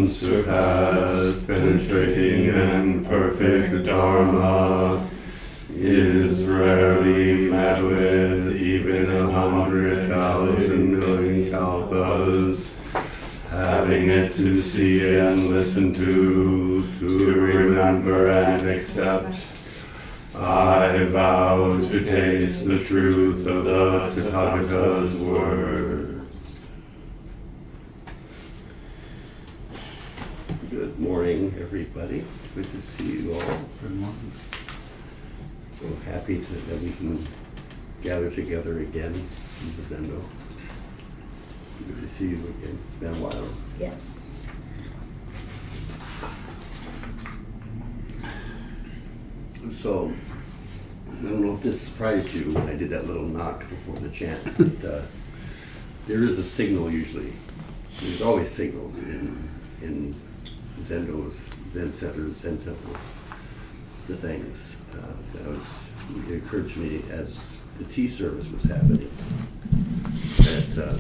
unsurpassed, penetrating and perfect Dharma is rarely met with even 100,000 million kalpas. Having it to see and listen to remember and accept, I vow to taste the truth of the Tathagata's words. Good morning, everybody. Good to see you all. Good morning. So happy that we can gather together again in the Zendo. Good to see you again. It's been a while. Yes. So, I don't know if this surprised you when I did that little knock before the chant, but there is a signal usually. There's always signals in Zendos, Zen centers, Zen temples for things. It occurred to me as the tea service was happening that,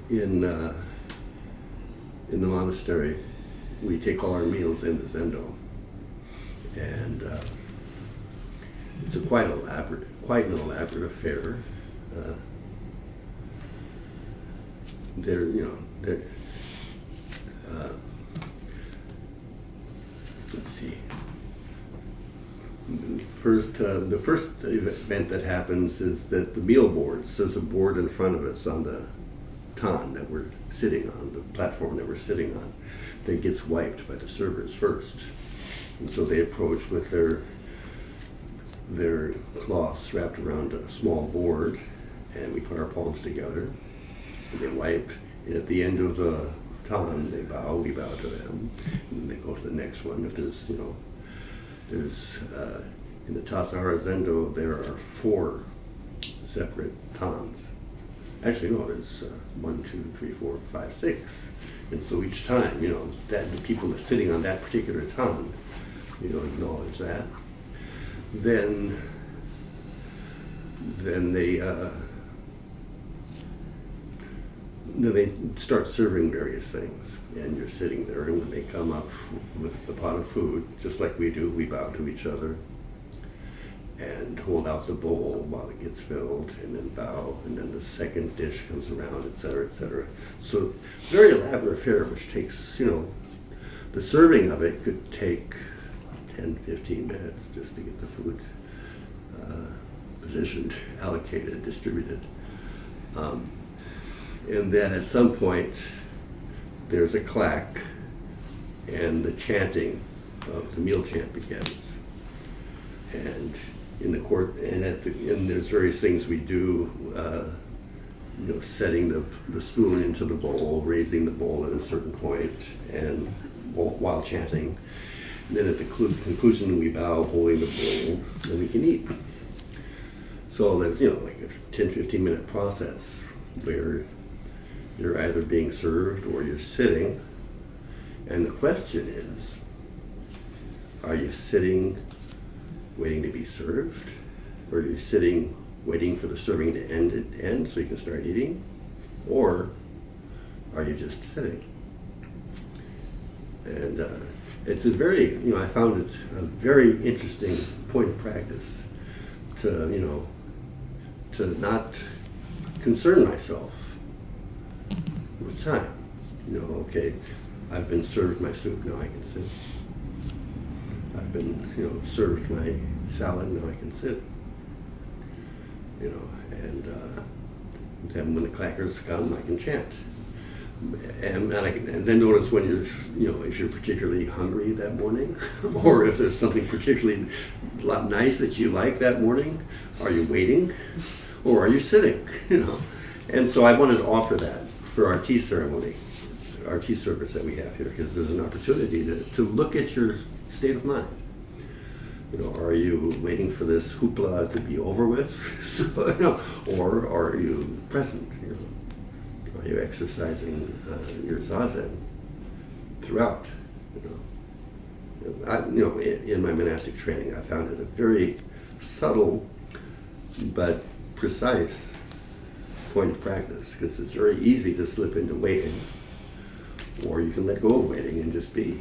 in the monastery, we take all our meals in the Zendo, and it's quite an elaborate affair. Let's see. The first event that happens is that the meal boards. There's a board in front of us on the tan that we're sitting on, the platform that we're sitting on. That gets wiped by the servers first, and so they approach with their cloths wrapped around a small board, and we put our palms together, and they wipe. And at the end of the tan, they bow. We bow to them, and they go to the next one. If there's in the Tassahara Zendo, there are 4 separate tans. Actually, no, there's 1, 2, 3, 4, 5, 6. And so each time, that the people that are sitting on that particular tan, acknowledge that. Then they start serving various things, and you're sitting there, and when they come up with the pot of food, just like we do, we bow to each other and hold out the bowl while it gets filled, and then bow, and then the second dish comes around, etc., etc. So very elaborate affair, which takes, the serving of it could take 10, 15 minutes just to get the food positioned, allocated, distributed. And then at some point, there's a clack, and the chanting of the meal chant begins. And in the court, and there's various things we do, setting the spoon into the bowl, raising the bowl at a certain point, and while chanting. And then at the conclusion, we bow, holding the bowl, and we can eat. So that's like a 10-15 minute process where you're either being served or you're sitting. And the question is, are you sitting waiting to be served? Or are you sitting waiting for the serving to end so you can start eating? Or are you just sitting? And it's a very, I found it a very interesting point of practice to not concern myself with time. Okay, I've been served my soup, now I can sit. I've been, served my salad, now I can sit. And then when the clackers come, I can chant. And then notice when if you're particularly hungry that morning, or if there's something particularly nice that you like that morning, are you waiting, or are you sitting? And so I wanted to offer that for our tea ceremony, our tea service that we have here, because there's an opportunity to look at your state of mind. Are you waiting for this hoopla to be over with, or are you present? Are you exercising your zazen throughout? In my monastic training, I found it a very subtle but precise point of practice, because it's very easy to slip into waiting, or you can let go of waiting and just be.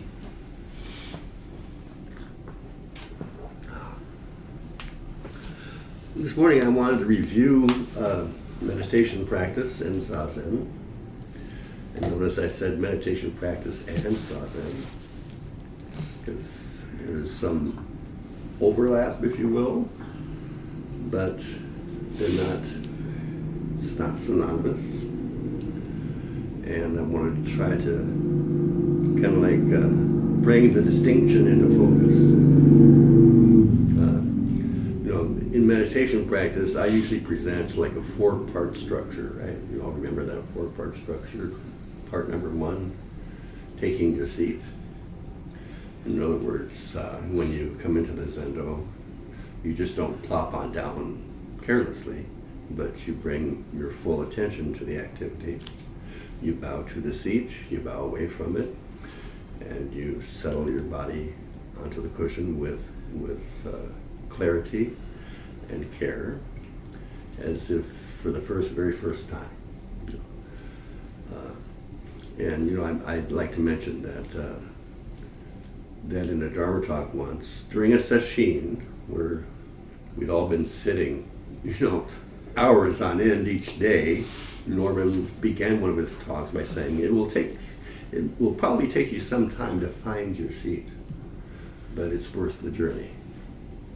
This morning I wanted to review meditation practice and Zazen. And notice I said meditation practice and Zazen, because there's some overlap, if you will, but it's not synonymous. And I wanted to try to kind of like bring the distinction into focus. In meditation practice, I usually present like a 4-part structure, right? You all remember that 4-part structure? Part number 1, taking your seat. In other words, when you come into the Zendo, you just don't plop on down carelessly, but you bring your full attention to the activity. You bow to the seat, you bow away from it, and you settle your body onto the cushion with clarity and care, as if for the very first time. And I'd like to mention that in a Dharma talk once, during a sesshin, where we'd all been sitting, hours on end each day, Norman began one of his talks by saying, it will probably take you some time to find your seat, but it's worth the journey.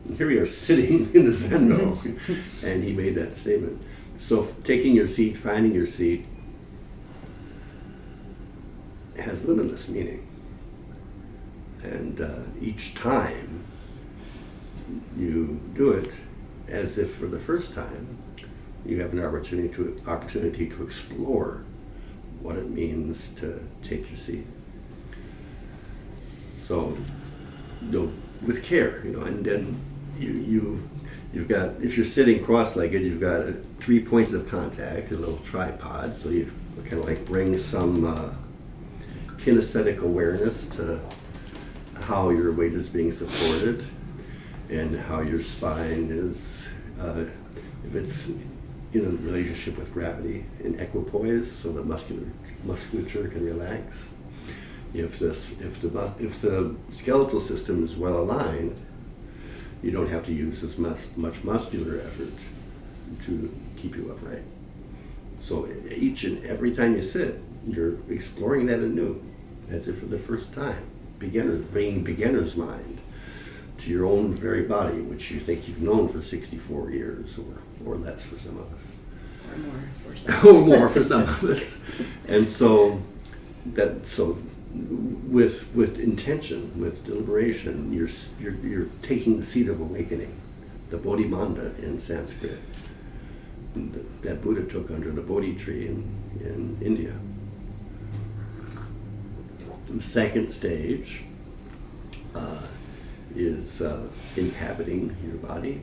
And here we are sitting in the Zendo, and he made that statement. So taking your seat, finding your seat, has limitless meaning. And each time you do it, as if for the first time, you have an opportunity to explore what it means to take your seat. So, with care, and then you've got, if you're sitting cross-legged, you've got 3 points of contact, a little tripod, so you kind of like bring some kinesthetic awareness to how your weight is being supported and how your spine is, if it's in a relationship with gravity, in equipoise, so the musculature can relax. If the skeletal system is well aligned, you don't have to use as much muscular effort to keep you upright. So each and every time you sit, you're exploring that anew, as if for the first time. Bringing beginner's mind to your own very body, which you think you've known for 64 years or less for some of us. Or more for some. Or more for some of us. And so with intention, with deliberation, you're taking the seat of awakening, the Bodhimanda in Sanskrit, that Buddha took under the Bodhi tree in India. The second stage is inhabiting your body.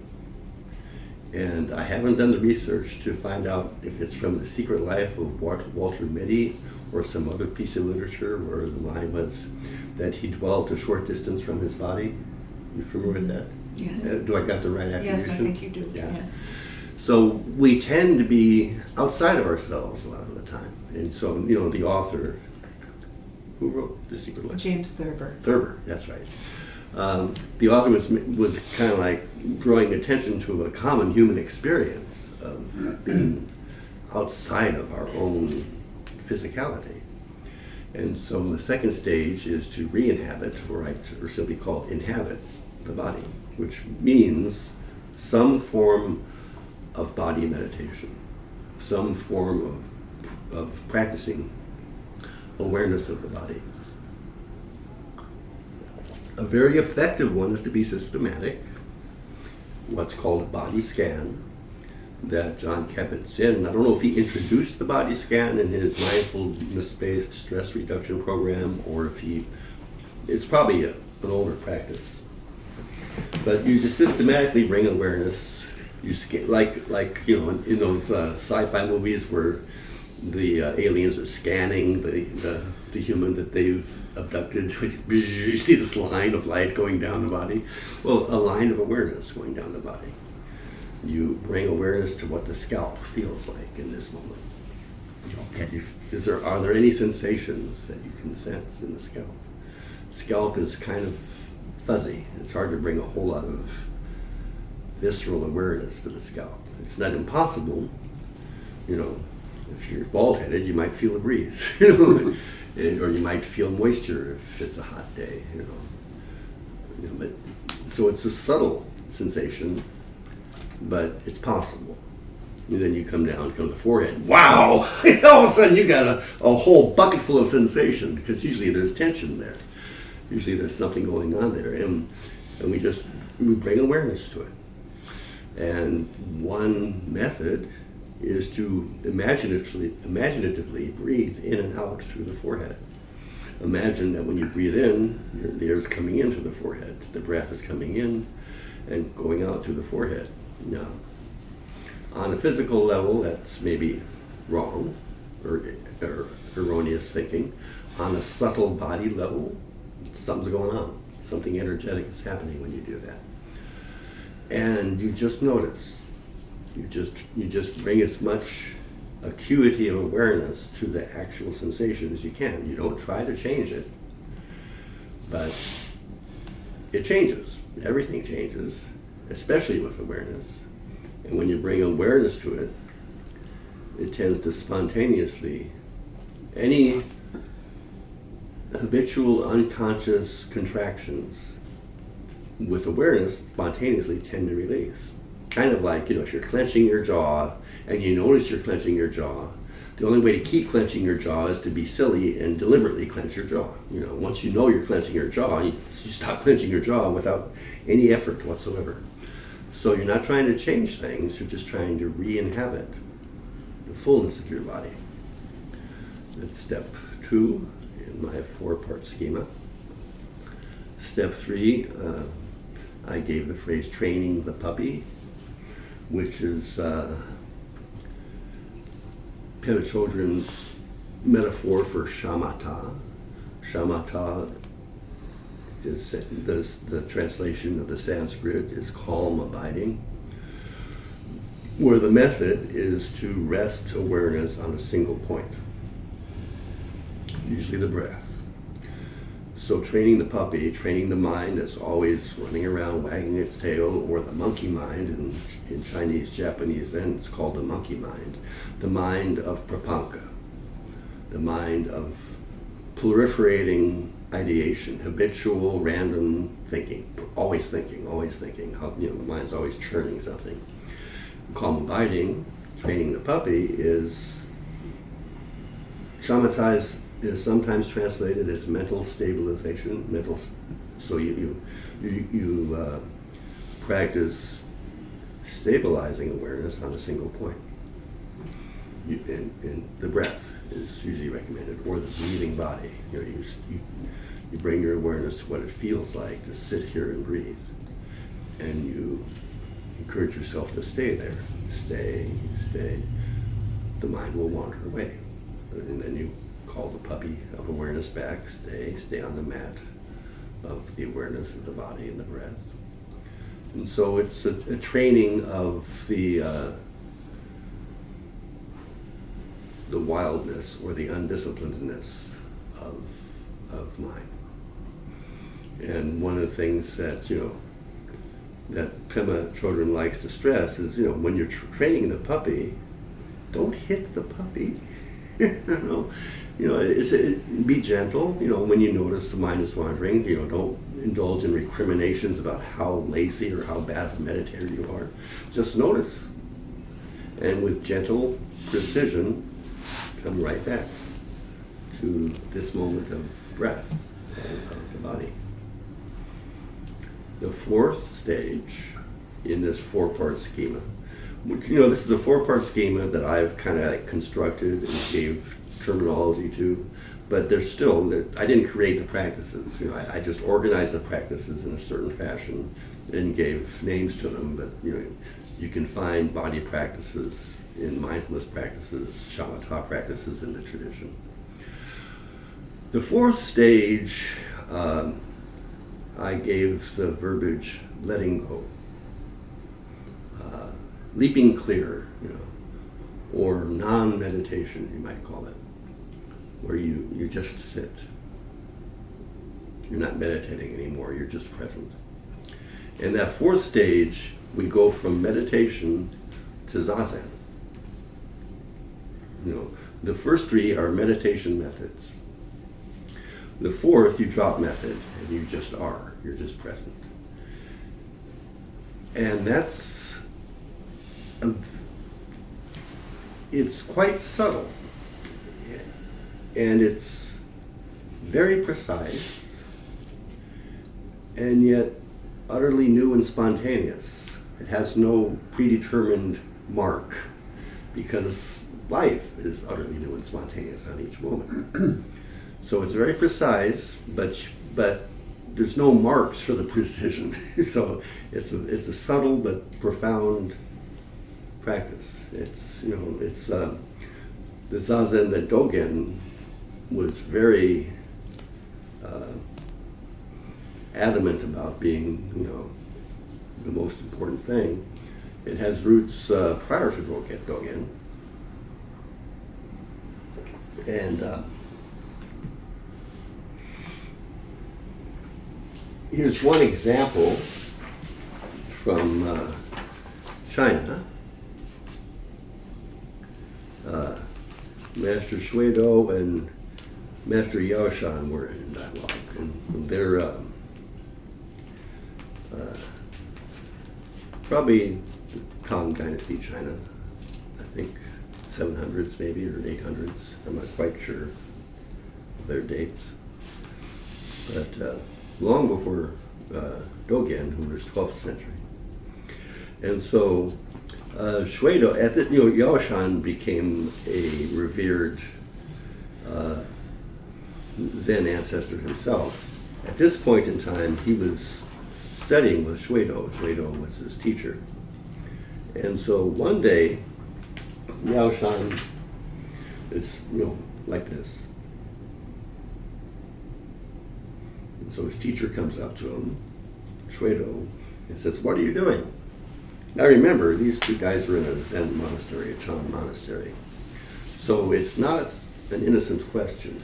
And I haven't done the research to find out if it's from The Secret Life of Walter Mitty or some other piece of literature where the line was that he dwelt a short distance from his body. You familiar with that? Yes. Do I got the right attribution? Yes, I think you do. Yeah. So we tend to be outside of ourselves a lot of the time. And so, the author, who wrote The Secret Life? James Thurber. Thurber, that's right. The author was kind of like drawing attention to a common human experience of being outside of our own physicality. And so the second stage is to re-inhabit, or simply called inhabit, the body, which means some form of body meditation, some form of practicing awareness of the body. A very effective one is to be systematic, what's called a body scan, that John Kabat-Zinn, I don't know if he introduced the body scan in his mindfulness-based stress reduction program, or if it's probably an older practice. But you just systematically bring awareness, in those sci-fi movies where the aliens are scanning the human that they've abducted. You see this line of light going down the body. Well, a line of awareness going down the body. You bring awareness to what the scalp feels like in this moment. Are there any sensations that you can sense in the scalp? Scalp is kind of fuzzy. It's hard to bring a whole lot of visceral awareness to the scalp. It's not impossible. If you're bald-headed, you might feel a breeze, or you might feel moisture if it's a hot day, But so it's a subtle sensation, but it's possible. And then you come down, come to the forehead. Wow! All of a sudden you got a whole bucket full of sensation, because usually there's tension there. Usually there's something going on there, and we bring awareness to it. And one method is to imaginatively breathe in and out through the forehead. Imagine that when you breathe in, the air is coming in through the forehead. The breath is coming in and going out through the forehead. Now, on a physical level, that's maybe wrong or erroneous thinking. On a subtle body level, something's going on. Something energetic is happening when you do that. And you just notice. You just bring as much acuity of awareness to the actual sensation as you can. You don't try to change it, but it changes. Everything changes, especially with awareness. And when you bring awareness to it, it tends to spontaneously, any habitual unconscious contractions with awareness spontaneously tend to release. Kind of like, if you're clenching your jaw and you notice you're clenching your jaw, the only way to keep clenching your jaw is to be silly and deliberately clench your jaw. Once you know you're clenching your jaw, you stop clenching your jaw without any effort whatsoever. So you're not trying to change things, you're just trying to re-inhabit the fullness of your body. That's step 2 in my 4-part schema. Step 3, I gave the phrase training the puppy, which is Pema Chodron's metaphor for shamatha. Shamatha is the translation of the Sanskrit is calm abiding, where the method is to rest awareness on a single point, usually the breath. So training the puppy, training the mind that's always running around wagging its tail, or the monkey mind, in Chinese, Japanese Zen, it's called the monkey mind. The mind of prapanka, the mind of proliferating ideation, habitual, random thinking, always thinking. The mind's always churning something. Calm abiding, training the puppy, is shamatha is sometimes translated as mental stabilization. So you practice stabilizing awareness on a single point. And the breath is usually recommended, or the breathing body. You bring your awareness to what it feels like to sit here and breathe, and you encourage yourself to stay there. Stay. The mind will wander away, and then you call the puppy of awareness back. Stay on the mat of the awareness of the body and the breath. And so it's a training of the wildness or the undisciplinedness of mind. And one of the things that that Pema Chodron likes to stress is, when you're training the puppy, don't hit the puppy. Be gentle. When you notice the mind is wandering, don't indulge in recriminations about how lazy or how bad of a meditator you are. Just notice, and with gentle precision, come right back to this moment of breath of the body. The 4th stage in this 4-part schema, which, this is a 4-part schema that I've kind of constructed and gave terminology to, but there's still, I didn't create the practices. I just organized the practices in a certain fashion and gave names to them, but you can find body practices in mindfulness practices, shamatha practices in the tradition. The 4th stage, I gave the verbiage letting go. leaping clear, or non-meditation, you might call it, where you just sit. You're not meditating anymore, you're just present. And that fourth stage, we go from meditation to zazen. The first three are meditation methods. The fourth, you drop method, and you just are. You're just present. And it's quite subtle. And it's very precise, and yet utterly new and spontaneous. It has no predetermined mark, because life is utterly new and spontaneous on each moment. So it's very precise, but there's no marks for the precision. So it's a subtle but profound practice. It's the zazen that Dogen was very adamant about being, the most important thing. It has roots prior to Dogen. And here's one example from China. Master Shuido and Master Yaoshan were in dialogue, and they're probably Tang Dynasty China, I think 700s maybe, or 800s. I'm not quite sure of their dates. But long before Dogen, who was 12th century. And so Shuido, Yaoshan became a revered Zen ancestor himself. At this point in time, he was studying with Shuido. Shuido was his teacher. And so one day, Yaoshan is, like this. And so his teacher comes up to him, Shuido, and says, "What are you doing?" Now remember, these two guys are in a Zen monastery, a Chan monastery. So it's not an innocent question.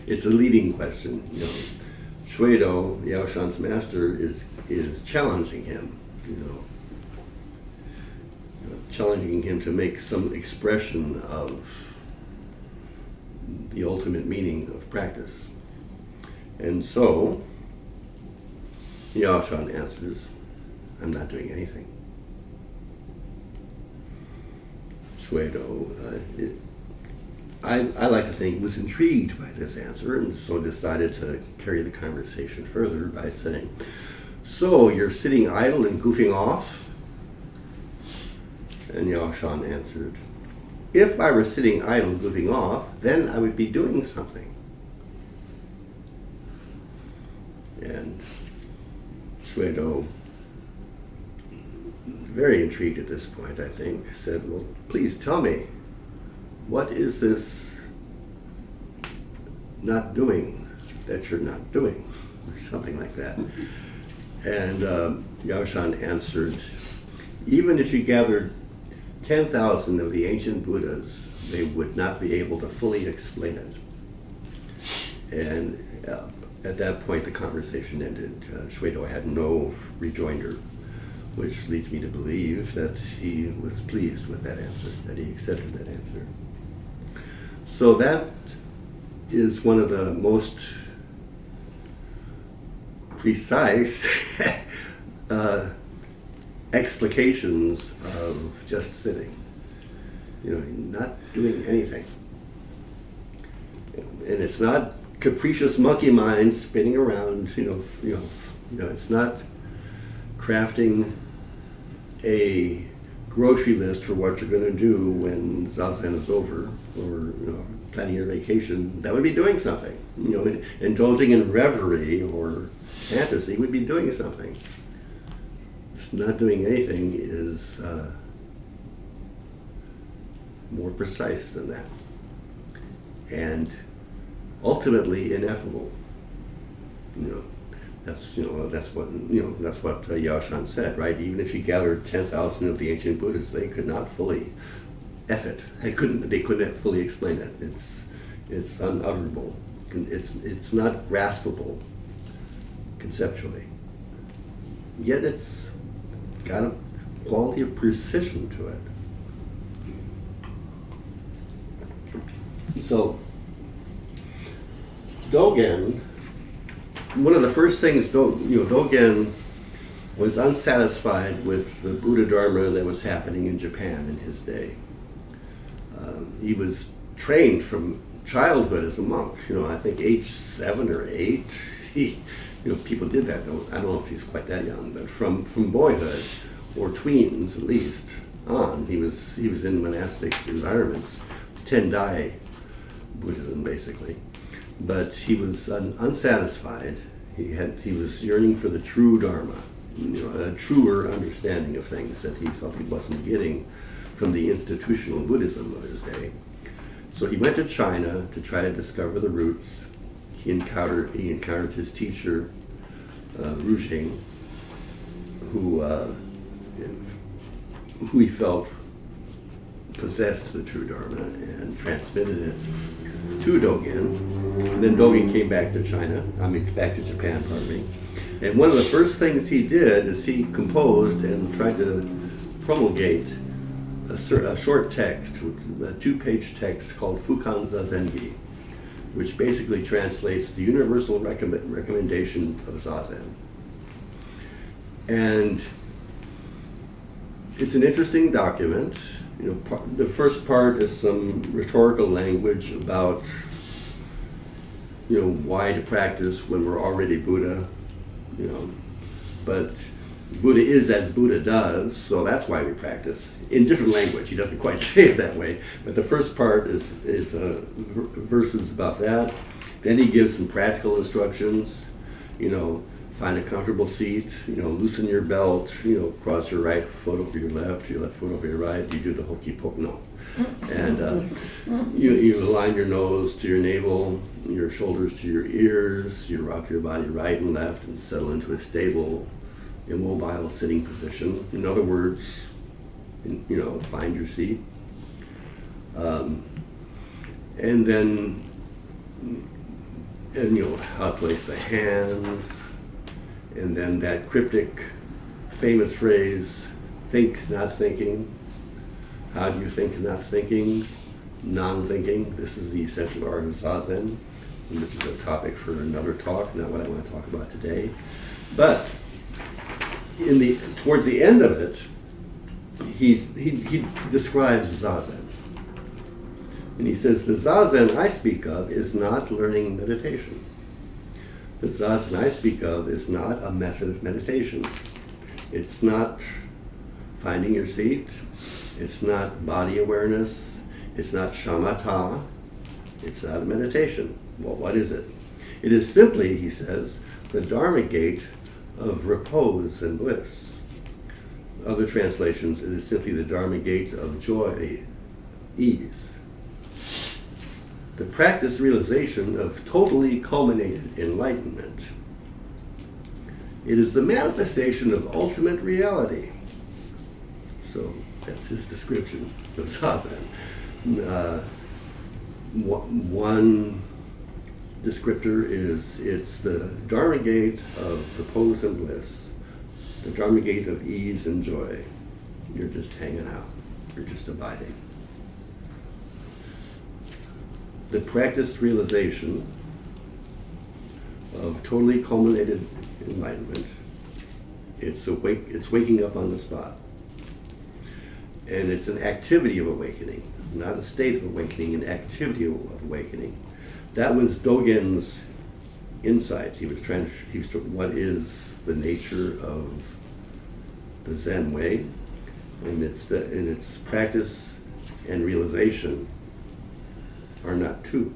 It's a leading question. Shuido, Yaoshan's master, is challenging him, challenging him to make some expression of the ultimate meaning of practice. And so, Yaoshan answers, "I'm not doing anything." Shuido, I like to think, was intrigued by this answer, and so decided to carry the conversation further by saying, "So, you're sitting idle and goofing off?" And Yaoshan answered, "If I were sitting idle goofing off, then I would be doing something." And Shuido, very intrigued at this point, I think, said, "Well, please tell me, what is this not doing that you're not doing?" Or something like that. And Yaoshan answered, "Even if you gathered 10,000 of the ancient Buddhas, they would not be able to fully explain it." And at that point, the conversation ended. Shuido had no rejoinder, which leads me to believe that he was pleased with that answer, that he accepted that answer. So that is one of the most precise explications of just sitting, not doing anything. And it's not capricious monkey mind spinning around, it's not crafting a grocery list for what you're going to do when zazen is over, or planning your vacation. That would be doing something. Indulging in reverie or fantasy would be doing something. Just not doing anything is more precise than that, and ultimately ineffable. That's what Yao-Shan said, right? Even if you gathered 10,000 of the ancient Buddhists, they could not fully it. They couldn't fully explain it. It's unutterable. It's not graspable conceptually. Yet it's got a quality of precision to it. So Dogen, one of the first things Dogen was unsatisfied with the Buddha Dharma that was happening in Japan in his day. He was trained from childhood as a monk. I think age 7 or 8. People did that. I don't know if he's quite that young, but from boyhood or tweens at least on, he was in monastic environments, Tendai Buddhism basically. But he was unsatisfied. He was yearning for the true Dharma, a truer understanding of things that he felt he wasn't getting from the institutional Buddhism of his day. So he went to China to try to discover the roots. He encountered his teacher, Ru Xing, who he felt possessed the true Dharma and transmitted it to Dogen. And then Dogen came back to Japan, pardon me. And one of the first things he did is he composed and tried to promulgate a short text, a 2-page text called Fukan Zazengi, which basically translates the universal recommendation of Zazen. And it's an interesting document. The first part is some rhetorical language about why to practice when we're already Buddha, but Buddha is as Buddha does, so that's why we practice. In different language, he doesn't quite say it that way, but the first part is verses about that. Then he gives some practical instructions, find a comfortable seat, loosen your belt, cross your right foot over your left foot over your right, you do the hokey poke no. And you align your nose to your navel, your shoulders to your ears, you rock your body right and left and settle into a stable, immobile sitting position. In other words, find your seat. And then, how to place the hands, and then that cryptic, famous phrase, think, not thinking. How do you think, not thinking? Non-thinking. This is the essential art of Zazen, which is a topic for another talk, not what I want to talk about today. But towards the end of it, he describes Zazen. And he says, the Zazen I speak of is not learning meditation. The Zazen I speak of is not a method of meditation. It's not finding your seat. It's not body awareness. It's not shamatha. It's not a meditation. Well, what is it? It is simply, he says, the Dharma gate of repose and bliss. Other translations, it is simply the Dharma gate of joy, ease. The practice realization of totally culminated enlightenment. It is the manifestation of ultimate reality. So that's his description of Zazen. One descriptor is it's the Dharma gate of repose and bliss, the Dharma gate of ease and joy. You're just hanging out. You're just abiding. The practiced realization of totally culminated enlightenment. It's waking up on the spot. And it's an activity of awakening, not a state of awakening, an activity of awakening. That was Dogen's insight. He was what is the nature of the Zen way, and its practice and realization are not two.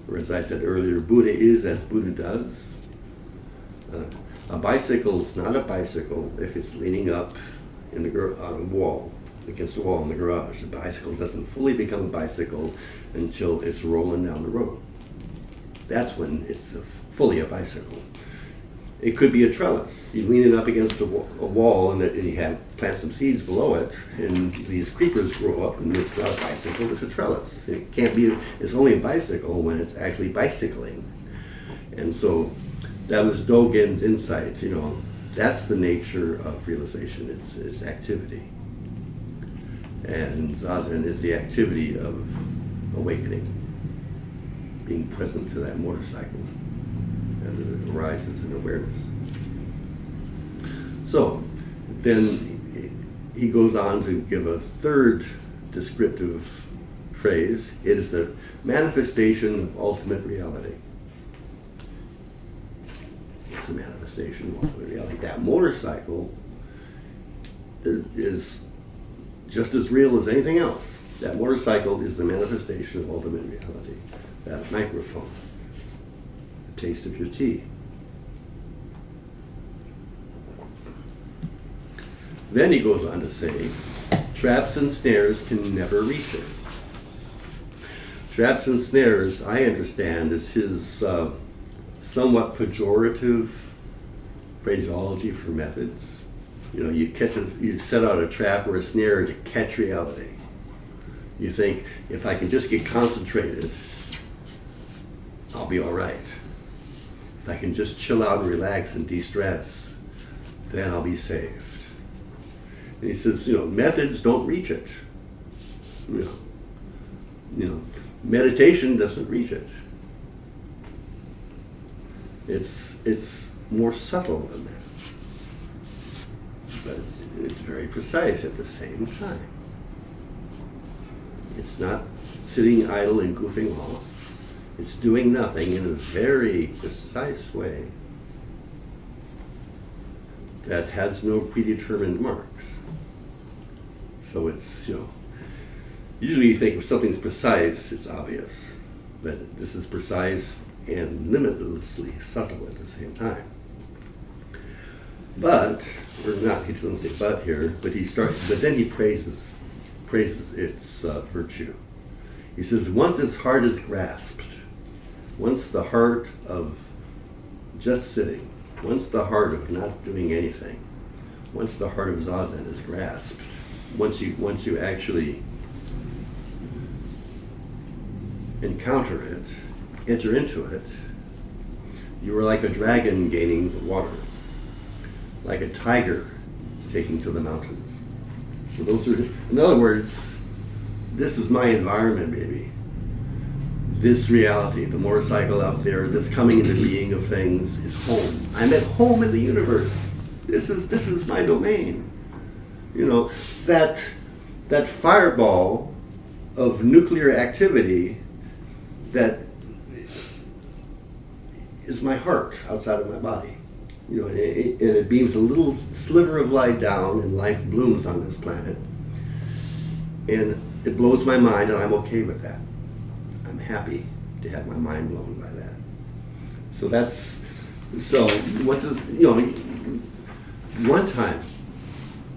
Or as I said earlier, Buddha is as Buddha does. A bicycle is not a bicycle if it's leaning up on a wall, against a wall in the garage. The bicycle doesn't fully become a bicycle until it's rolling down the road. That's when it's fully a bicycle. It could be a trellis. You lean it up against a wall, and you plant some seeds below it, and these creepers grow up, and it's not a bicycle, it's a trellis. It can't be, it's only a bicycle when it's actually bicycling. And so that was Dogen's insight, that's the nature of realization, it's activity. And Zazen is the activity of awakening, being present to that motorcycle as it arises in awareness. So then he goes on to give a third descriptive phrase. It is a manifestation of ultimate reality. It's a manifestation of ultimate reality. That motorcycle is just as real as anything else. That motorcycle is the manifestation of ultimate reality. That microphone, the taste of your tea. Then he goes on to say, traps and snares can never reach it. Traps and snares, I understand, is his somewhat pejorative phraseology for methods. You set out a trap or a snare to catch reality. You think, if I can just get concentrated, I'll be all right. If I can just chill out and relax and de-stress, then I'll be saved. And he says, methods don't reach it. Meditation doesn't reach it. It's more subtle than that. But it's very precise at the same time. It's not sitting idle and goofing off. It's doing nothing in a very precise way that has no predetermined marks. So it's, usually you think if something's precise, it's obvious. But this is precise and limitlessly subtle at the same time. But, or not, he doesn't say but here, but then he praises its virtue. He says, once its heart is grasped, once the heart of just sitting, once the heart of not doing anything, once the heart of Zazen is grasped, once you actually encounter it, enter into it, you are like a dragon gaining the water, like a tiger taking to the mountains. So those are, in other words, this is my environment, baby. This reality, the motorcycle out there, this coming into being of things is home. I'm at home in the universe. This is my domain. That fireball of nuclear activity that is my heart outside of my body. And it beams a little sliver of light down, and life blooms on this planet. And it blows my mind, and I'm okay with that. I'm happy to have my mind blown by that. One time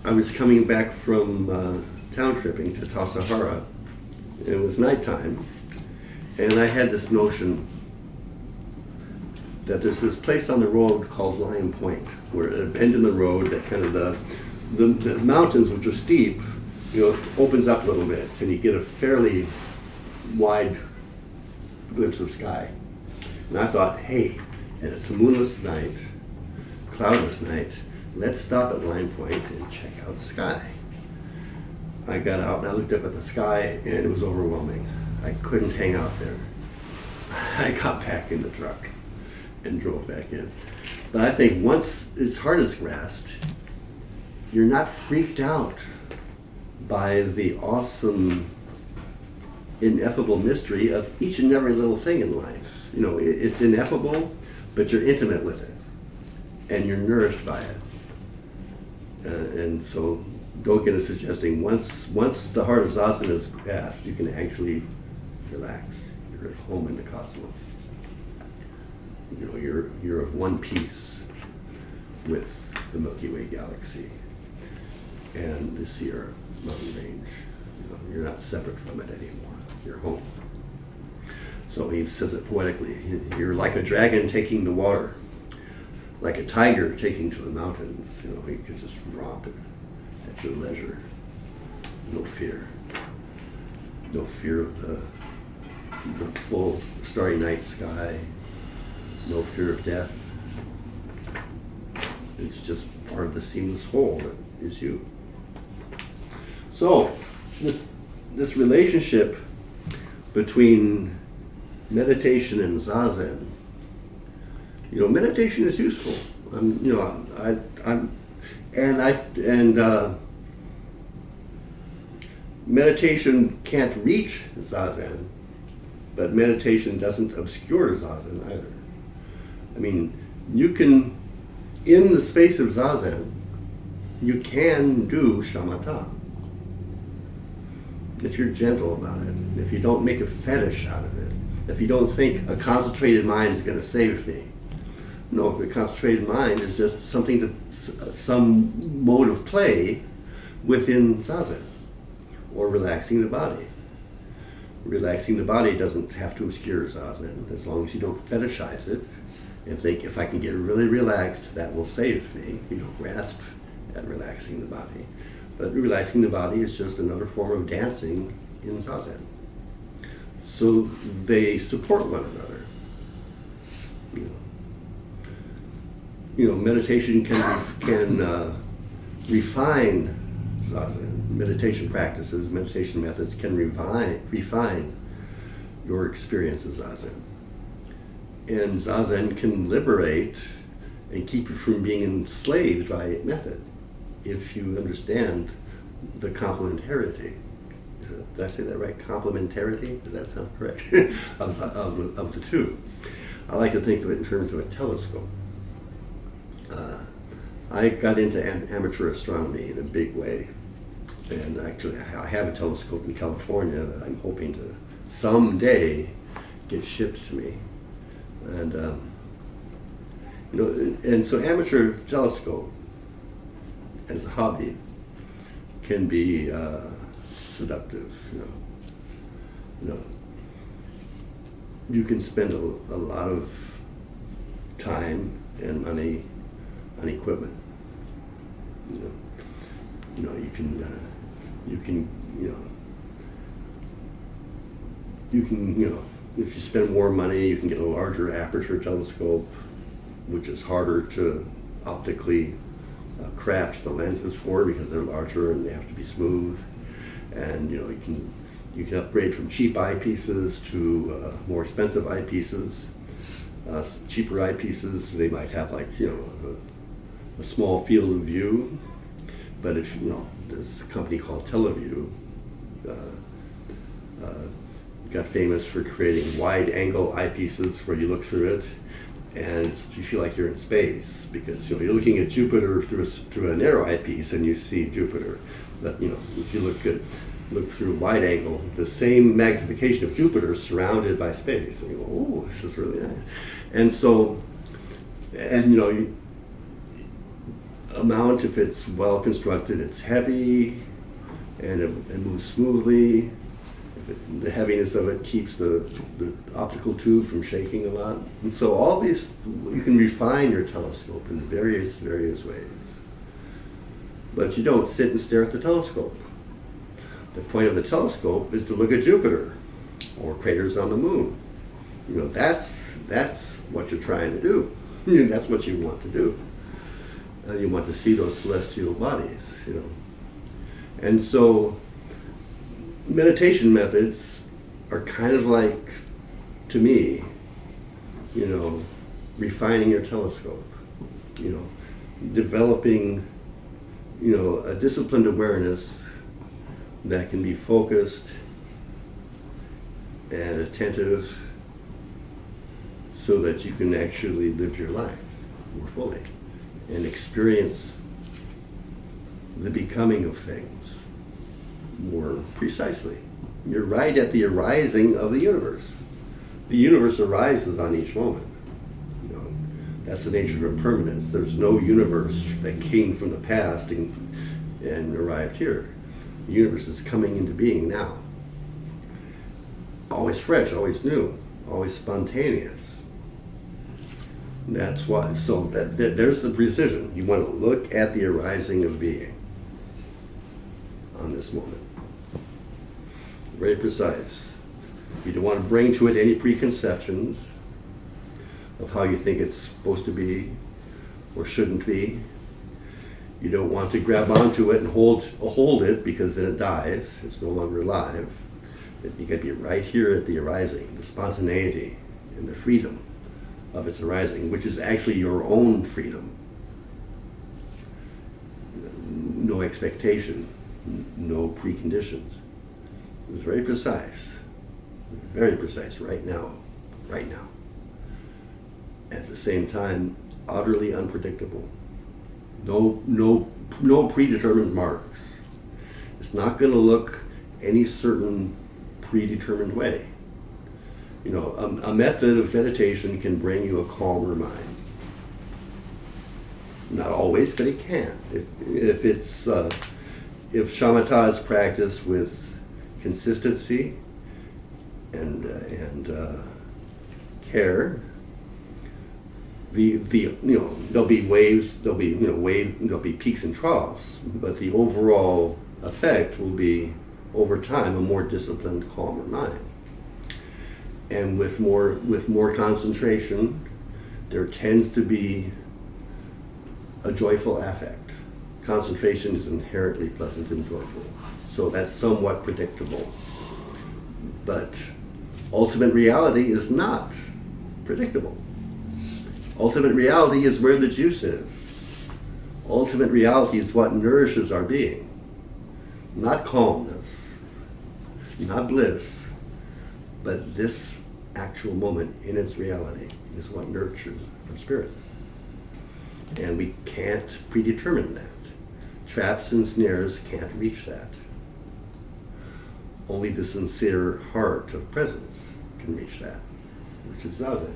I was coming back from town tripping to Tassajara. It was nighttime, and I had this notion that there's this place on the road called Lion Point, where at a bend in the road, that kind of the mountains, which are steep, opens up a little bit, and you get a fairly wide glimpse of sky. And I thought, hey, and it's a moonless night, cloudless night, let's stop at Lion Point and check out the sky. I got out and I looked up at the sky, and it was overwhelming. I couldn't hang out there. I got back in the truck and drove back in. But I think once its heart is grasped, you're not freaked out by the awesome, ineffable mystery of each and every little thing in life. It's ineffable, but you're intimate with it, and you're nourished by it. And so Dogen is suggesting once the heart of Zazen is grasped, you can actually relax. You're at home in the cosmos. You're of one piece with the Milky Way galaxy and the Sierra mountain range. You're not separate from it anymore. You're home. So he says it poetically. You're like a dragon taking the water, like a tiger taking to the mountains. You know, you could just romp it at your leisure. No fear. No fear of the full starry night sky. No fear of death. It's just part of the seamless whole that is you. So, this relationship between meditation and zazen, you know, meditation is useful. Meditation can't reach zazen, but meditation doesn't obscure zazen either. I mean, you can, in the space of zazen, you can do shamatha. If you're gentle about it, if you don't make a fetish out of it, if you don't think a concentrated mind is going to save me. No, the concentrated mind is just some mode of play within zazen, or relaxing the body. Relaxing the body doesn't have to obscure zazen, as long as you don't fetishize it and think, if I can get really relaxed, that will save me. You don't grasp at relaxing the body. But relaxing the body is just another form of dancing in zazen. So they support one another. You know, meditation can refine zazen. Meditation practices, meditation methods can refine your experience of zazen. And zazen can liberate and keep you from being enslaved by method, if you understand the complementarity. Did I say that right? Complementarity? Does that sound correct? of the two. I like to think of it in terms of a telescope. I got into amateur astronomy in a big way. And actually, I have a telescope in California that I'm hoping to someday get shipped to me. And, and so amateur telescope as a hobby can be seductive. You can spend a lot of time and money on equipment. If you spend more money, you can get a larger aperture telescope, which is harder to optically craft the lenses for because they're larger and they have to be smooth. And you can upgrade from cheap eyepieces to more expensive eyepieces. Cheaper eyepieces, they might have a small field of view, but if this company called Teleview got famous for creating wide-angle eyepieces where you look through it and you feel like you're in space because you're looking at Jupiter through a narrow eyepiece and you see Jupiter. But if you look through wide angle, the same magnification of Jupiter is surrounded by space. And you go, oh, this is really nice. And so, amount, if it's well constructed, it's heavy and it moves smoothly. The heaviness of it keeps the optical tube from shaking a lot. And so all these, you can refine your telescope in various ways. But you don't sit and stare at the telescope. The point of the telescope is to look at Jupiter or craters on the moon. That's what you're trying to do. That's what you want to do. You want to see those celestial bodies, And so meditation methods are kind of like, to me, refining your telescope, developing, a disciplined awareness that can be focused and attentive so that you can actually live your life more fully and experience the becoming of things more precisely. You're right at the arising of the universe. The universe arises on each moment. That's the nature of impermanence. There's no universe that came from the past and arrived here. The universe is coming into being now. Always fresh, always new, always spontaneous. That's why. So there's the precision. You want to look at the arising of being on this moment. Very precise. You don't want to bring to it any preconceptions of how you think it's supposed to be or shouldn't be. You don't want to grab onto it and hold it, because then it dies. It's no longer alive. You got to be right here at the arising, the spontaneity and the freedom of its arising, which is actually your own freedom. No expectation, no preconditions. It was very precise right now. At the same time, utterly unpredictable. No predetermined marks. It's not going to look any certain predetermined way. A method of meditation can bring you a calmer mind. Not always, but it can. If shamatha is practiced with consistency and care, there'll be waves, there'll be peaks and troughs, but the overall effect will be, over time, a more disciplined, calmer mind. And with more concentration, there tends to be a joyful affect. Concentration is inherently pleasant and joyful, so that's somewhat predictable. But ultimate reality is not predictable. Ultimate reality is where the juice is. Ultimate reality is what nourishes our being. Not calmness, not bliss, but this actual moment in its reality is what nurtures our spirit. And we can't predetermine that. Traps and snares can't reach that. Only the sincere heart of presence can reach that, which is Zazen.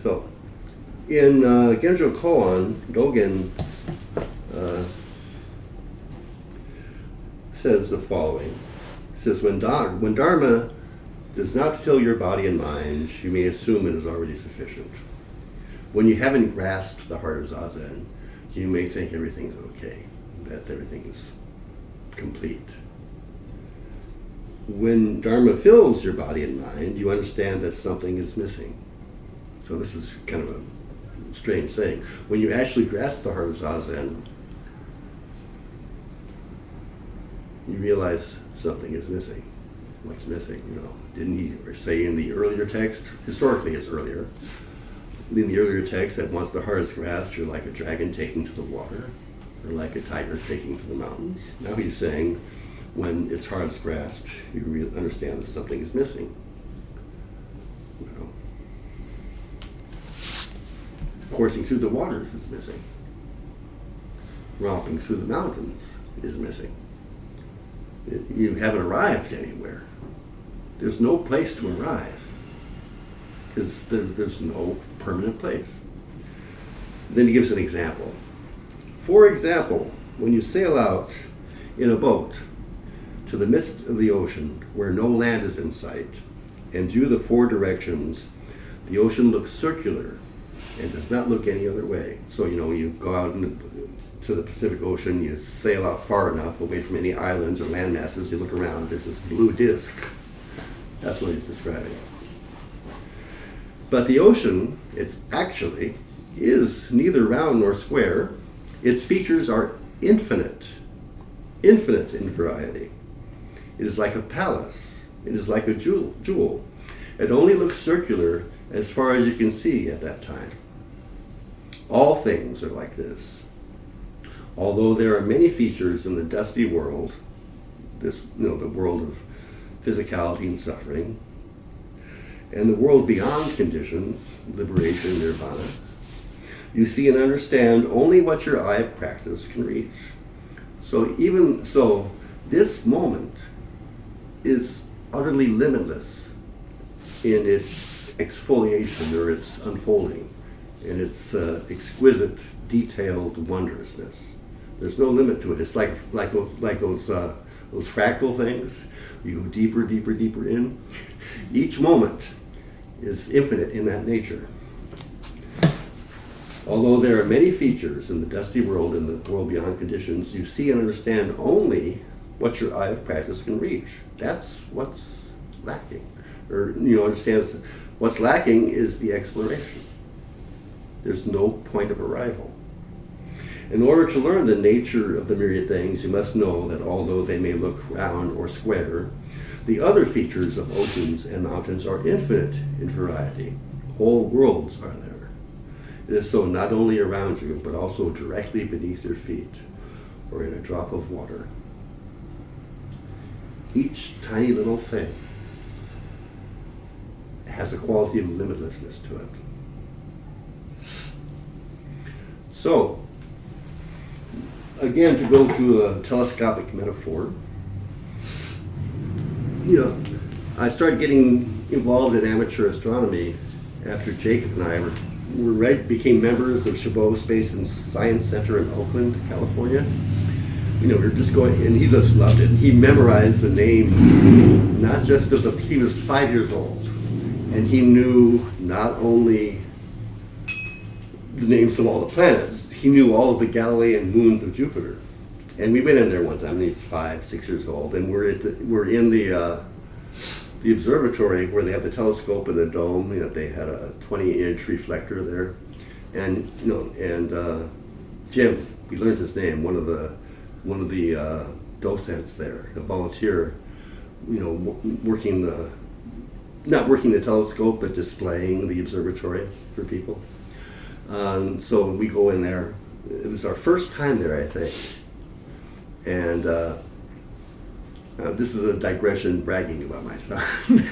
So, in Genjo Koan, Dogen says the following. It says, when Dharma does not fill your body and mind, you may assume it is already sufficient. When you haven't grasped the heart of Zazen, you may think everything's okay, that everything's complete. When Dharma fills your body and mind, you understand that something is missing. So this is kind of a strange saying. When you actually grasp the heart of Zazen, you realize something is missing. What's missing? Didn't he say in the earlier text? Historically, it's earlier. In the earlier text, that once the heart is grasped, you're like a dragon taking to the water, or like a tiger taking to the mountains. Now he's saying, when its heart is grasped, you understand that something is missing. Coursing through the waters is missing. Romping through the mountains is missing. You haven't arrived anywhere. There's no place to arrive, because there's no permanent place. Then he gives an example. For example, when you sail out in a boat to the midst of the ocean where no land is in sight, and view the four directions, the ocean looks circular and does not look any other way. So, you go out to the Pacific Ocean, you sail out far enough away from any islands or land masses, you look around, there's this blue disk. That's what he's describing. But the ocean, is neither round nor square. Its features are infinite in variety. It is like a palace. It is like a jewel. It only looks circular as far as you can see at that time. All things are like this. Although there are many features in the dusty world, the world of physicality and suffering, and the world beyond conditions, liberation, nirvana, you see and understand only what your eye of practice can reach. So even so, this moment is utterly limitless in its exfoliation or its unfolding, in its exquisite, detailed wondrousness. There's no limit to it. It's like those fractal things. You go deeper, deeper, deeper in. Each moment is infinite in that nature. Although there are many features in the dusty world and the world beyond conditions, you see and understand only what your eye of practice can reach. That's what's lacking. Or, understand what's lacking is the exploration. There's no point of arrival. In order to learn the nature of the myriad things, you must know that although they may look round or square, the other features of oceans and mountains are infinite in variety. Whole worlds are there. It is so not only around you, but also directly beneath your feet, or in a drop of water. Each tiny little thing has a quality of limitlessness to it. So, again, to go to a telescopic metaphor, I started getting involved in amateur astronomy after Jacob and I became members of Chabot Space and Science Center in Oakland, California. We were just going, and he just loved it. He memorized the names, not just he was 5 years old, and he knew not only the names of all the planets, he knew all of the Galilean moons of Jupiter. And we went in there one time, and he's 5, 6 years old, and we're in the observatory where they have the telescope in the dome. They had a 20-inch reflector there, and Jim, we learned his name, one of the docents there, a volunteer, not working the telescope, but displaying the observatory for people. So we go in there. It was our first time there, I think. And this is a digression bragging about my son.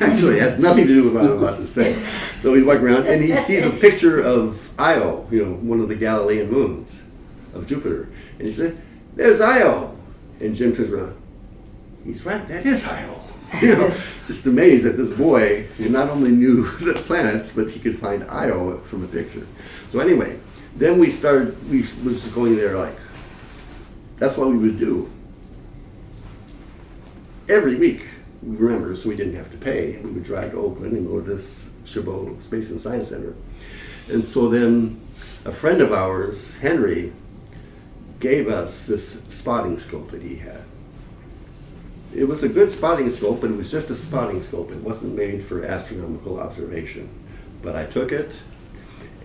Actually, it has nothing to do with what I'm about to say. So we walk around, and he sees a picture of Io, one of the Galilean moons of Jupiter. And he said, "There's Io." And Jim turns around. He's right, that is Io. Just amazed that this boy, who not only knew the planets, but he could find Io from a picture. So anyway, then we was just going there like, that's what we would do. Every week, we remember, so we didn't have to pay. We would drive to Oakland and go to this Chabot Space and Science Center. And so then a friend of ours, Henry, gave us this spotting scope that he had. It was a good spotting scope, but it was just a spotting scope. It wasn't made for astronomical observation. But I took it,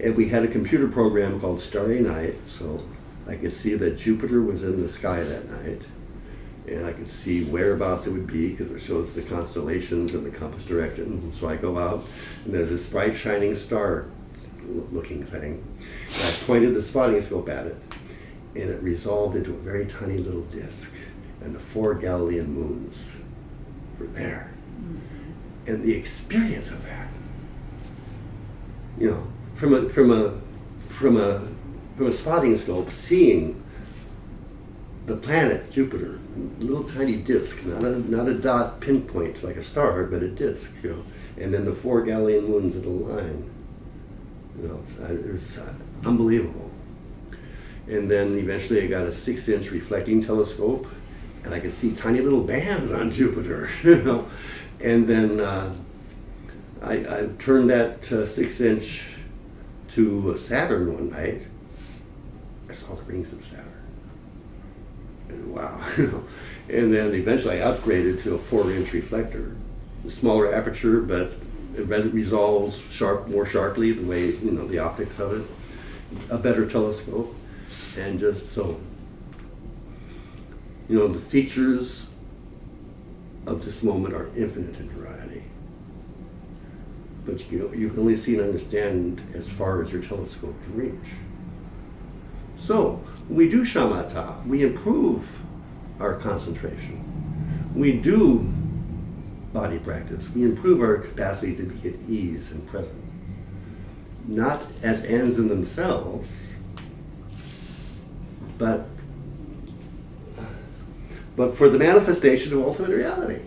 and we had a computer program called Starry Night, so I could see that Jupiter was in the sky that night, and I could see whereabouts it would be because it shows the constellations and the compass directions. And so I go out, and there's this bright shining star-looking thing. And I pointed the spotting scope at it, and it resolved into a very tiny little disk, and the 4 Galilean moons were there. And the experience of that, from a spotting scope, seeing the planet Jupiter, a little tiny disk, not a dot pinpoint like a star, but a disk, and then the 4 Galilean moons in a line. It was unbelievable. And then eventually I got a 6-inch reflecting telescope, and I could see tiny little bands on Jupiter, And then I turned that 6-inch to Saturn one night. I saw the rings of Saturn. And wow, And then eventually I upgraded to a 4-inch reflector, a smaller aperture, but it resolves more sharply the way the optics of it. A better telescope, and just so. The features of this moment are infinite in variety. But you can only see and understand as far as your telescope can reach. So, when we do shamatha, we improve our concentration. We do body practice. We improve our capacity to be at ease and present. Not as ends in themselves, but for the manifestation of ultimate reality.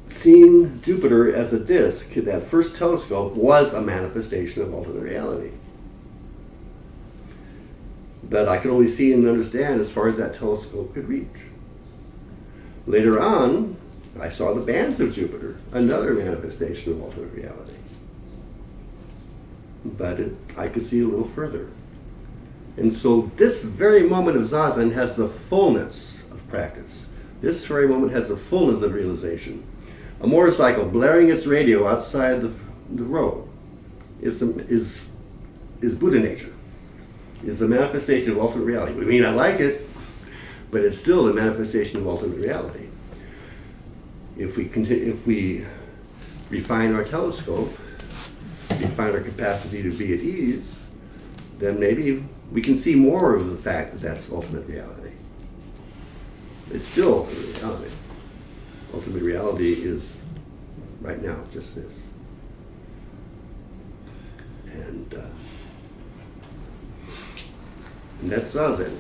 Seeing Jupiter as a disk, that first telescope was a manifestation of ultimate reality. But I could only see and understand as far as that telescope could reach. Later on, I saw the bands of Jupiter, another manifestation of ultimate reality. But I could see a little further. And so this very moment of Zazen has the fullness of practice. This very moment has the fullness of realization. A motorcycle blaring its radio outside the road is Buddha nature, is the manifestation of ultimate reality. We may not like it, but it's still a manifestation of ultimate reality. If we refine our telescope, refine our capacity to be at ease, then maybe we can see more of the fact that that's ultimate reality. It's still reality. Ultimate reality is right now just this. And that's Zazen.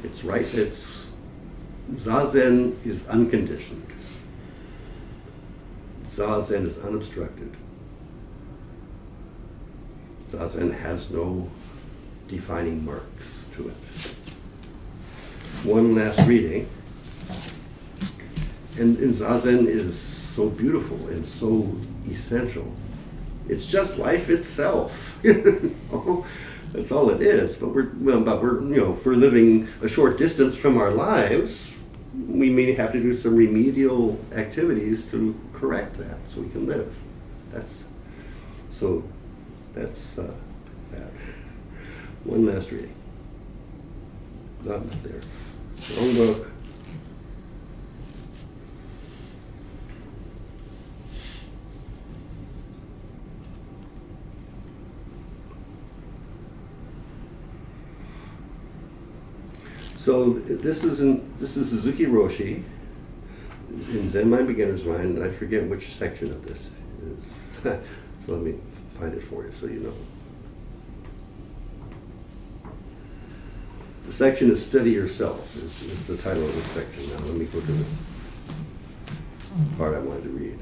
It's right. Zazen is unconditioned. Zazen is unobstructed. Zazen has no defining marks to it. One last reading. And Zazen is so beautiful and so essential. It's just life itself. That's all it is. But if we're living a short distance from our lives, we may have to do some remedial activities to correct that so we can live. That's that. One last reading. Not there. Wrong book. So this is Suzuki Roshi in Zen Mind Beginner's Mind, and I forget which section of this is. So let me find it for you so you know. The section is Study Yourself is the title of the section. Now let me go to the part I wanted to read.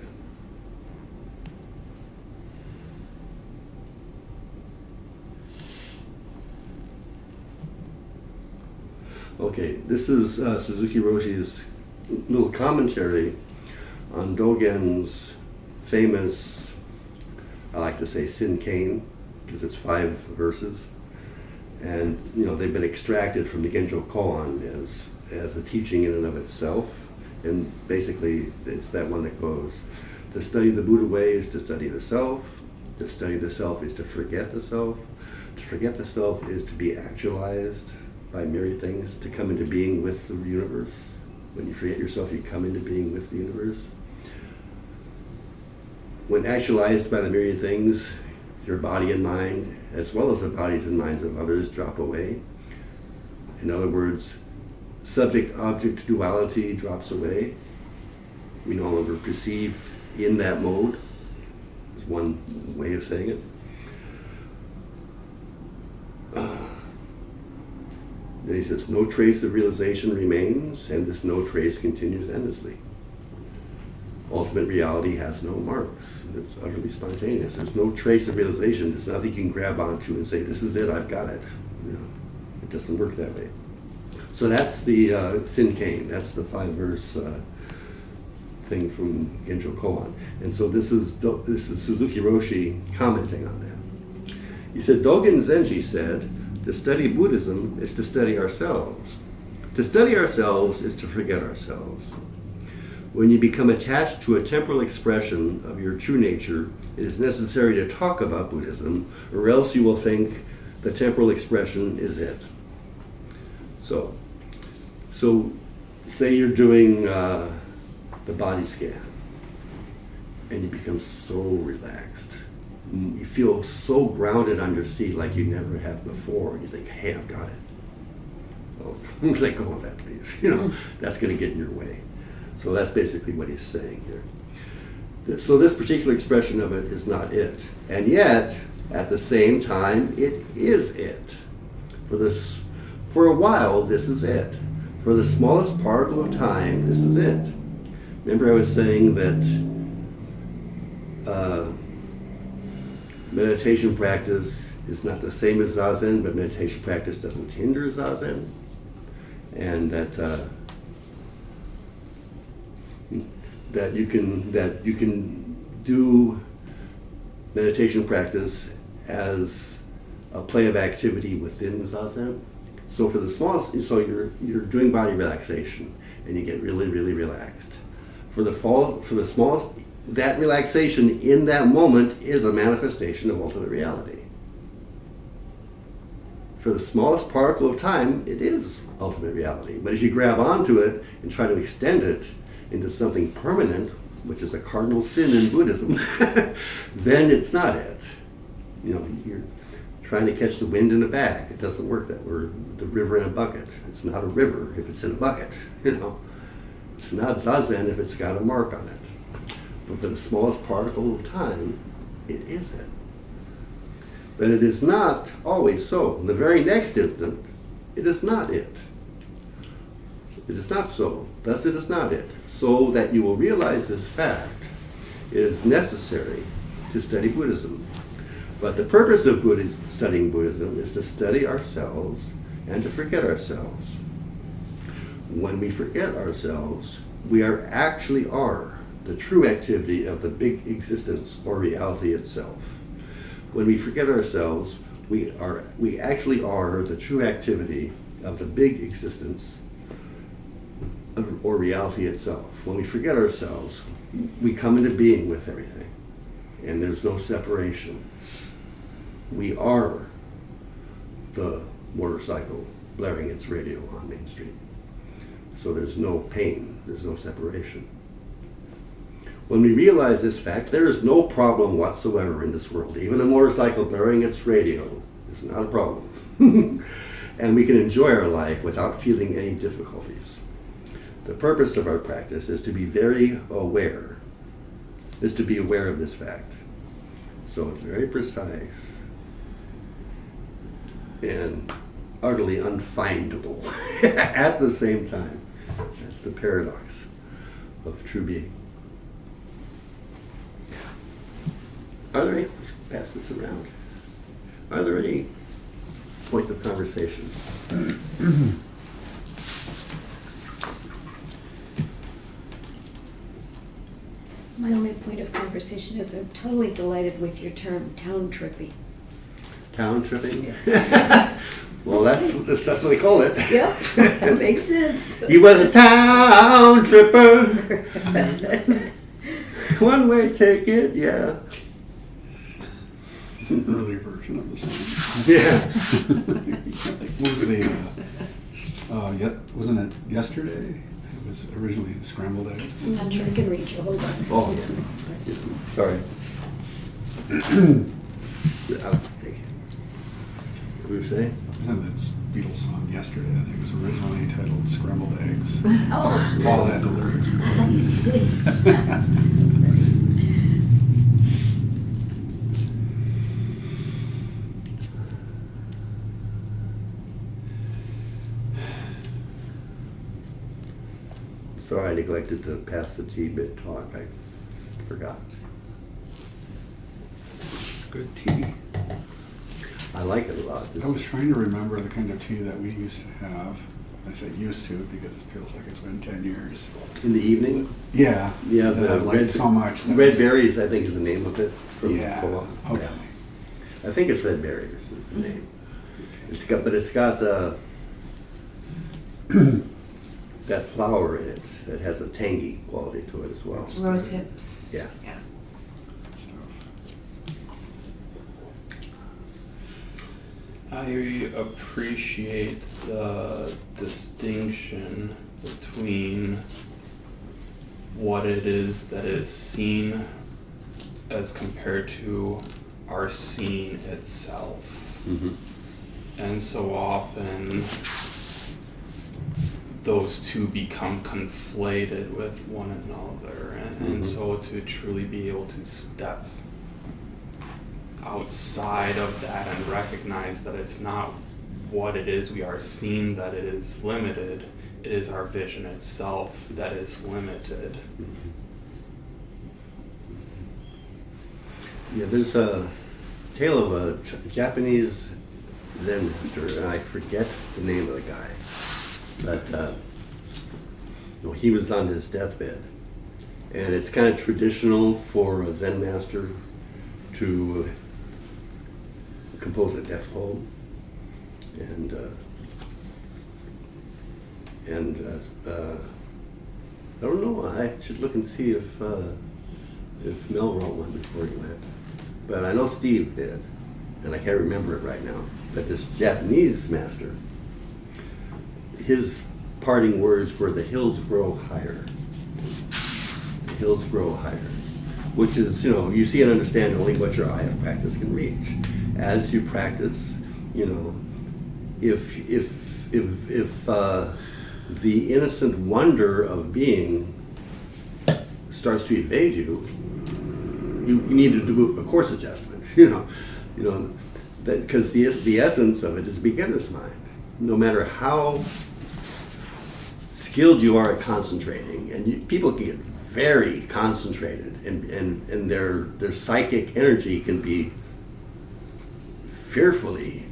Okay, this is Suzuki Roshi's little commentary on Dogen's famous, I like to say, Sin-Kane, because it's 5 verses. And, they've been extracted from the Genjo Koan as a teaching in and of itself. And basically, it's that one that goes, to study the Buddha way is to study the self. To study the self is to forget the self. To forget the self is to be actualized by myriad things, to come into being with the universe. When you forget yourself, you come into being with the universe. When actualized by the myriad things, your body and mind, as well as the bodies and minds of others, drop away. In other words, subject-object duality drops away. We no longer perceive in that mode, is one way of saying it. Then he says, no trace of realization remains, and this no trace continues endlessly. Ultimate reality has no marks. It's utterly spontaneous. There's no trace of realization. There's nothing you can grab onto and say, this is it, I've got it. It doesn't work that way. So that's the Sin-Kane. That's the 5-verse thing from Genjo Koan. And so this is Suzuki Roshi commenting on that. He said, Dogen Zenji said, to study Buddhism is to study ourselves. To study ourselves is to forget ourselves. When you become attached to a temporal expression of your true nature, it is necessary to talk about Buddhism, or else you will think the temporal expression is it. So say you're doing the body scan, and you become so relaxed. You feel so grounded on your seat like you never have before, and you think, hey, I've got it. Oh, let go of that, please. That's going to get in your way. So that's basically what he's saying here. So this particular expression of it is not it. And yet, at the same time, it is it. For a while, this is it. For the smallest particle of time, this is it. Remember I was saying that meditation practice is not the same as Zazen, but meditation practice doesn't hinder Zazen, and that you can do meditation practice as a play of activity within Zazen. So for the smallest, so you're doing body relaxation, and you get really, really relaxed. For the smallest, that relaxation in that moment is a manifestation of ultimate reality. For the smallest particle of time, it is ultimate reality. But if you grab onto it and try to extend it into something permanent, which is a cardinal sin in Buddhism, then it's not it. You know, you're trying to catch the wind in a bag. It doesn't work that way. Or the river in a bucket. It's not a river if it's in a bucket. You know, it's not Zazen if it's got a mark on it. But for the smallest particle of time, it is it. But it is not always so. In the very next instant, it is not it. It is not so. Thus it is not it. So that you will realize this fact is necessary to study Buddhism. But the purpose of studying Buddhism is to study ourselves and to forget ourselves. When we forget ourselves, we actually are the true activity of the big existence or reality itself. When we forget ourselves, we actually are the true activity of the big existence or reality itself. When we forget ourselves, we come into being with everything, and there's no separation. We are the motorcycle blaring its radio on Main Street. So there's no pain, there's no separation. When we realize this fact, there is no problem whatsoever in this world. Even a motorcycle blaring its radio is not a problem. And we can enjoy our life without feeling any difficulties. The purpose of our practice is to be very aware, is to be aware of this fact. So it's very precise and utterly unfindable at the same time. That's the paradox of true being. Are there any, pass this around, are there any points of conversation? My only point of conversation is I'm totally delighted with your term, town tripping. Town tripping? Yes. Well, that's what they call it. Yep, that makes sense. He was a town tripper. One way ticket, yeah. It's an early version of the song. Yeah. What was it? Wasn't it yesterday? It was originally scrambled eggs. I'm not sure I can reach you, hold on. Oh, yeah. Thank you. Sorry. I'll take it. What were you saying? It's Beatles song yesterday. I think it was originally titled "Scrambled Eggs." Oh. Paul had the lyrics. Sorry, I neglected to pass the tea mid-talk. I forgot. Good tea. I like it a lot. I was trying to remember the kind of tea that we used to have. I say used to because it feels like it's been 10 years. In the evening? Yeah. Yeah, that I liked so much. Red berries, I think, is the name of it. Yeah. Okay. Yeah. I think it's red berries is the name. It's got that flower in it that has a tangy quality to it as well. Rose hips. Yeah. Yeah. Good stuff. I appreciate the distinction between what it is that is seen as compared to our seeing itself. Mm-hmm. And so often those two become conflated with one another. And so to truly be able to step outside of that and recognize that it's not what it is we are seeing that it is limited, it is our vision itself that is limited. Yeah, there's tale of a Japanese Zen master, and I forget the name of the guy, but he was on his deathbed. And it's kind of traditional for a Zen master to compose a death poem. And I don't know, I should look and see if Mel wrote one before he went. But I know Steve did, and I can't remember it right now. But this Japanese master, his parting words were, "The hills grow higher." The hills grow higher. Which is, you see and understand only what your eye of practice can reach. As you practice, if the innocent wonder of being starts to evade you, you need to do a course adjustment. Because the essence of it is beginner's mind. No matter how skilled you are at concentrating, and people can get very concentrated, and their psychic energy can be fearfully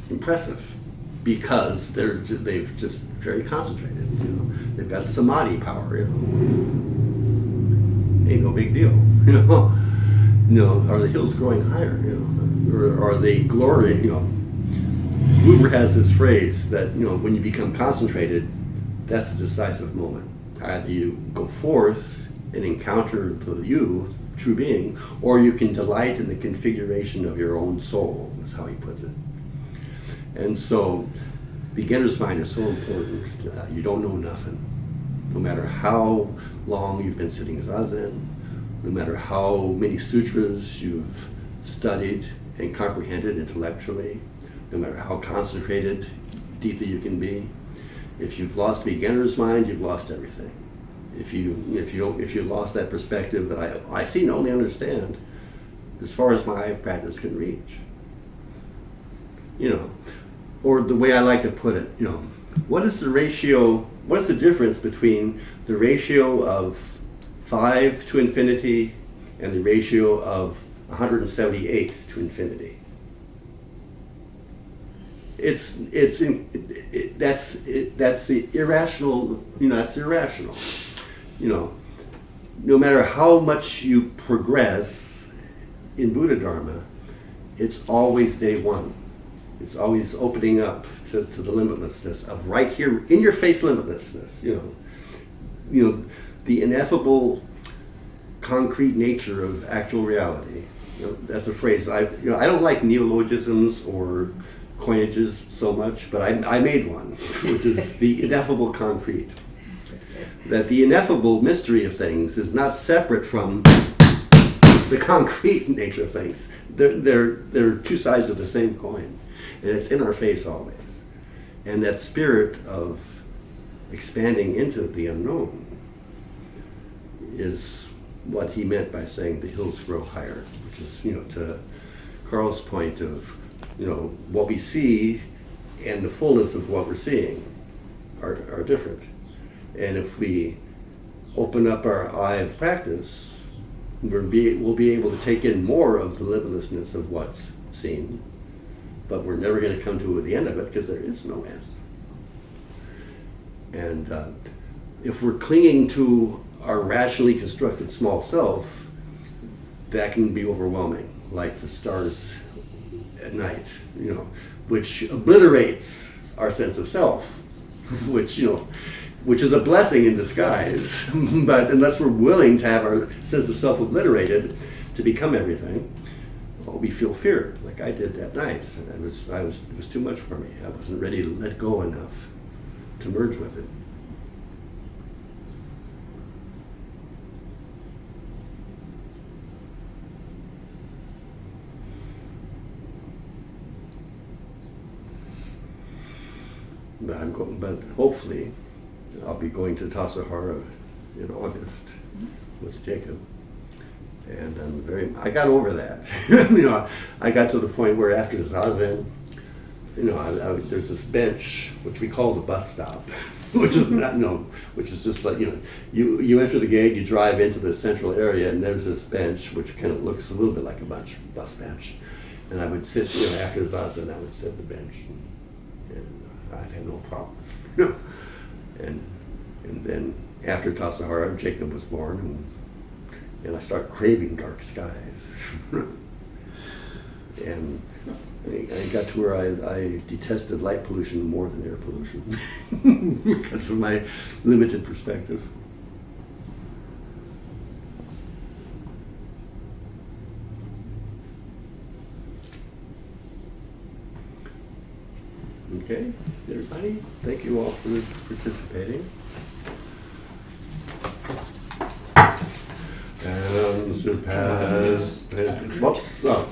impressive because they've just very concentrated. They've got samadhi power. Ain't no big deal. Are the hills growing higher? Or are they glory? Buber has this phrase that when you become concentrated, that's the decisive moment. Either you go forth and encounter the you, true being, or you can delight in the configuration of your own soul, is how he puts it. And so, beginner's mind is so important. You don't know nothing. No matter how long you've been sitting zazen, no matter how many sutras you've studied and comprehended intellectually, no matter how concentrated deeply you can be, if you've lost beginner's mind, you've lost everything. If you lost that perspective that I see and only understand as far as my practice can reach. Or the way I like to put it, what is the ratio, what's the difference between the ratio of 5 to infinity and the ratio of 178 to infinity? That's the irrational. That's irrational. No matter how much you progress in Buddha Dharma, it's always day one. It's always opening up to the limitlessness of right here in your face limitlessness. The ineffable, concrete nature of actual reality. That's a phrase I don't like neologisms or coinages so much, but I made one, which is the ineffable concrete. That the ineffable mystery of things is not separate from the concrete nature of things. They're two sides of the same coin, and it's in our face always. And that spirit of expanding into the unknown is what he meant by saying the hills grow higher, which is, to Carl's point of, what we see and the fullness of what we're seeing are different. And if we open up our eye of practice, we'll be able to take in more of the limitlessness of what's seen, but we're never going to come to the end of it because there is no end. And if we're clinging to our rationally constructed small self, that can be overwhelming, like the stars at night, which obliterates our sense of self, which is a blessing in disguise. But unless we're willing to have our sense of self obliterated to become everything, we feel fear, like I did that night. It was too much for me. I wasn't ready to let go enough to merge with it. But hopefully I'll be going to Tassajara in August with Jacob, and I got over that. I got to the point where after the zazen, there's this bench which we call the bus stop, which is not, no, which is just like, you enter the gate, you drive into the central area, and there's this bench, which kind of looks a little bit like a bus bench. And I would sit, after Zazen, I would sit on the bench, and I'd have no problem. And then after Tassajara, Jacob was born, and I started craving dark skies. And I got to where I detested light pollution more than air pollution because of my limited perspective. Okay, everybody, thank you all for participating. And surpassed. Whoops. Oh.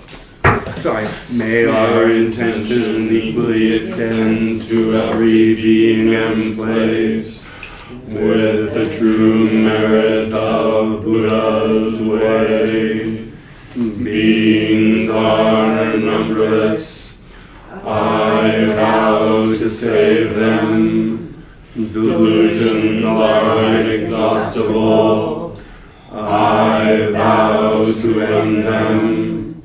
Sorry. May our intention equally extend to every being and place with the true merit of Buddha's way. Beings are numberless. I vow to save them. Delusions are inexhaustible. I vow to end them.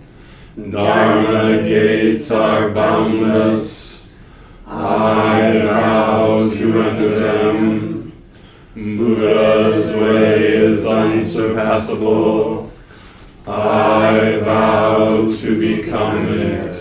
Dharma gates are boundless. I vow to enter them. Buddha's way is unsurpassable. I vow to become it.